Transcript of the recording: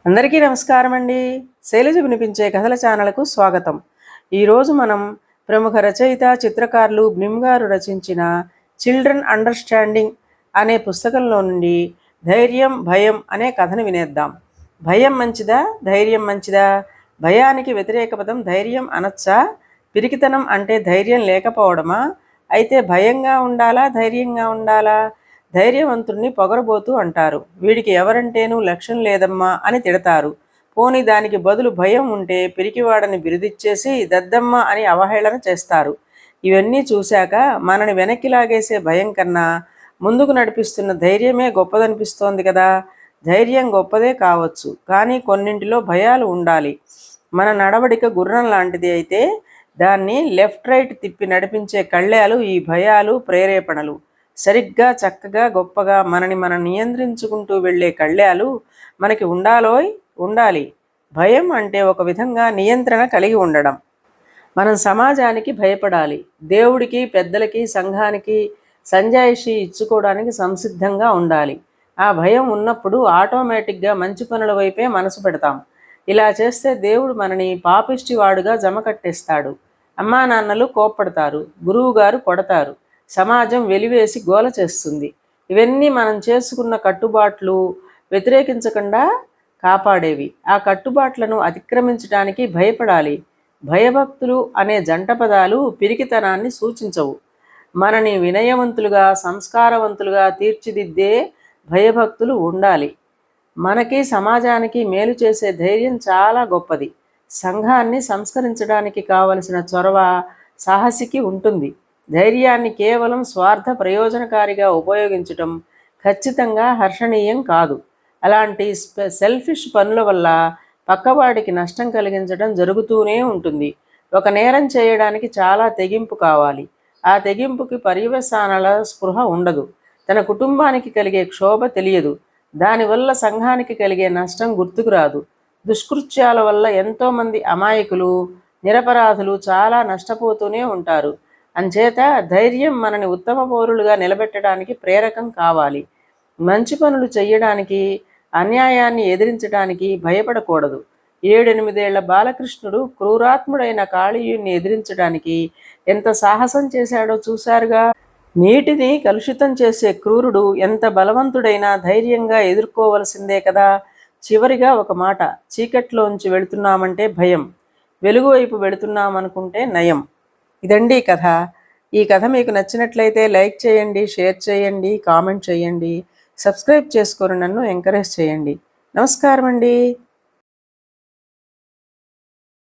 అందరికీ నమస్కారం అండి. శైలజ వినిపించే కథల ఛానల్కు స్వాగతం. ఈరోజు మనం ప్రముఖ రచయిత చిత్రకారులు బ్నిమ్ గారు రచించిన చిల్డ్రన్ అండర్స్టాండింగ్ అనే పుస్తకంలో నుండి ధైర్యం భయం అనే కథను వినేద్దాం. భయం మంచిదా ధైర్యం మంచిదా? భయానికి వ్యతిరేక పదం ధైర్యం అనొచ్చా? పిరికితనం అంటే ధైర్యం లేకపోవడమా? అయితే భయంగా ఉండాలా ధైర్యంగా ఉండాలా? ధైర్యవంతుణ్ణి పొగరబోతూ అంటారు. వీడికి ఎవరంటేనూ లక్ష్యం లేదమ్మా అని తిడతారు. పోనీ దానికి బదులు భయం ఉంటే పిరికివాడని బిరుదిచ్చేసి దద్దమ్మ అని అవహేళన చేస్తారు. ఇవన్నీ చూశాక మనని వెనక్కి లాగేసే భయం కన్నా ముందుకు నడిపిస్తున్న ధైర్యమే గొప్పదనిపిస్తోంది కదా. ధైర్యం గొప్పదే కావచ్చు, కానీ కొన్నింటిలో భయాలు ఉండాలి. మన నడవడిక గుర్రం లాంటిది అయితే దాన్ని లెఫ్ట్ రైట్ తిప్పి నడిపించే కళ్ళాలు ఈ భయాలు ప్రేరేపణలు. సరిగ్గా చక్కగా గొప్పగా మనని మనం నియంత్రించుకుంటూ వెళ్ళే కళ్యాలు మనకి ఉండాలి. భయం అంటే ఒక విధంగా నియంత్రణ కలిగి ఉండడం. మనం సమాజానికి భయపడాలి. దేవుడికి పెద్దలకి సంఘానికి సంజాయిషి ఇచ్చుకోవడానికి సంసిద్ధంగా ఉండాలి. ఆ భయం ఉన్నప్పుడు ఆటోమేటిక్గా మంచి పనుల వైపే మనసు పెడతాం. ఇలా చేస్తే దేవుడు మనని పాపిష్టి వాడుగా జమ కట్టేస్తాడు. అమ్మా నాన్నలు కోప్పడతారు, గురువుగారు కొడతారు, సమాజం వెలివేసి గోల చేస్తుంది. ఇవన్నీ మనం చేసుకున్న కట్టుబాట్లు వ్యతిరేకించకుండా కాపాడేవి. ఆ కట్టుబాట్లను అతిక్రమించడానికి భయపడాలి. భయభక్తులు అనే జంట పదాలు పిరికితనాన్ని సూచించవు. మనని వినయవంతులుగా సంస్కారవంతులుగా తీర్చిదిద్దే భయభక్తులు ఉండాలి. మనకి సమాజానికి మేలు చేసే ధైర్యం చాలా గొప్పది. సంఘాన్ని సంస్కరించడానికి కావలసిన చొరవ సాహసికి ఉంటుంది. ధైర్యాన్ని కేవలం స్వార్థ ప్రయోజనకారిగా ఉపయోగించటం ఖచ్చితంగా హర్షణీయం కాదు. అలాంటి సెల్ఫిష్ పనుల వల్ల పక్కవాడికి నష్టం కలిగించడం జరుగుతూనే ఉంటుంది. ఒక నేరం చేయడానికి చాలా తెగింపు కావాలి. ఆ తెగింపుకి పర్యవసానాల స్పృహ ఉండదు. తన కుటుంబానికి కలిగే క్షోభ తెలియదు. దానివల్ల సంఘానికి కలిగే నష్టం గుర్తుకు రాదు. దుష్కృత్యాల వల్ల ఎంతోమంది అమాయకులు నిరపరాధులు చాలా నష్టపోతూనే ఉంటారు. అంచేత ధైర్యం మనని ఉత్తమ పౌరులుగా నిలబెట్టడానికి ప్రేరకం కావాలి. మంచి పనులు చెయ్యడానికి, అన్యాయాన్ని ఎదిరించడానికి భయపడకూడదు. 7-8 బాలకృష్ణుడు క్రూరాత్ముడైన కాళీయుణ్ణి ఎదిరించడానికి ఎంత సాహసం చేశాడో చూశారుగా. నీటిని కలుషితం చేసే క్రూరుడు ఎంత బలవంతుడైనా ధైర్యంగా ఎదుర్కోవలసిందే కదా. చివరిగా ఒక మాట, చీకట్లోంచి వెళుతున్నామంటే భయం, వెలుగు వైపు వెళుతున్నామనుకుంటే నయం. ఇదండి కథ. ఈ కథ మీకు నచ్చినట్లయితే లైక్ చేయండి, షేర్ చేయండి, కామెంట్ చేయండి, సబ్స్క్రైబ్ చేసుకొని నన్ను ఎంకరేజ్ చేయండి. నమస్కారం అండి.